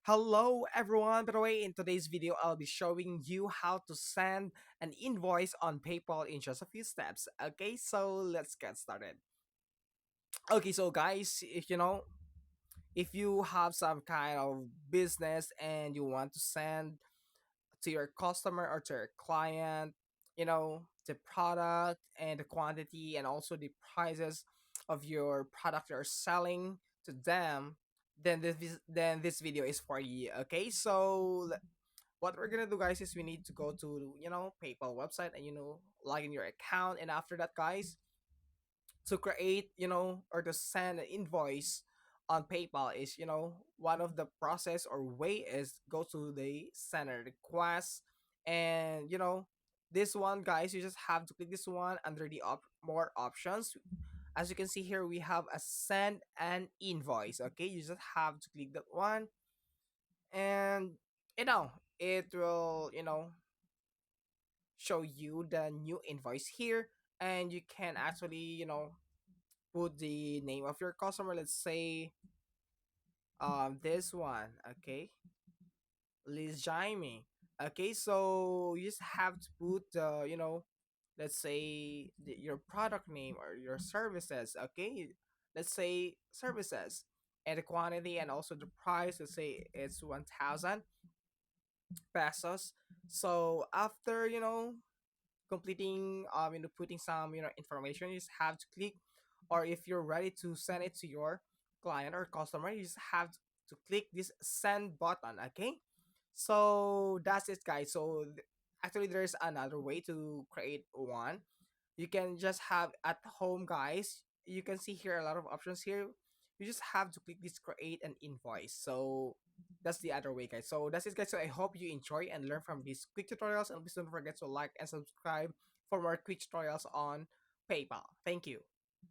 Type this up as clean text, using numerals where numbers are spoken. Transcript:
Hello everyone, by the way, in today's video, I'll be showing you how to send an invoice on PayPal in just a few steps. Okay, so let's get started. Okay, so guys, if you have some kind of business and you want to send to your customer or to your client, the product and the quantity and also the prices of your product you're selling to them, then this video is for you. Okay, so what we're gonna do, guys, is we need to go to PayPal website and log in your account, and after that, guys, to create or to send an invoice on PayPal is one of the process or way is go to the sender request, and this one, guys, you just have to click this one under the more options. As you can see here, we have a send an invoice. Okay, you just have to click that one, and you know it will show you the new invoice here, and you can actually put the name of your customer. Let's say this one. Okay, Liz Jaime. Okay, so you just have to put let's say your product name or your services. Okay, let's say services, and the quantity and also the price. Let's say it's 1,000 pesos. So after completing putting some information, you just have to click, or if you're ready to send it to your client or customer, you just have to click this send button. Okay, so that's it, guys. So actually there's another way to create one. You can just have at home, guys. You can see here a lot of options here. You just have to click this create an invoice. So that's the other way, guys. So that's it, guys. So I hope you enjoy and learn from these quick tutorials, and please don't forget to like and subscribe for more quick tutorials on PayPal. Thank you.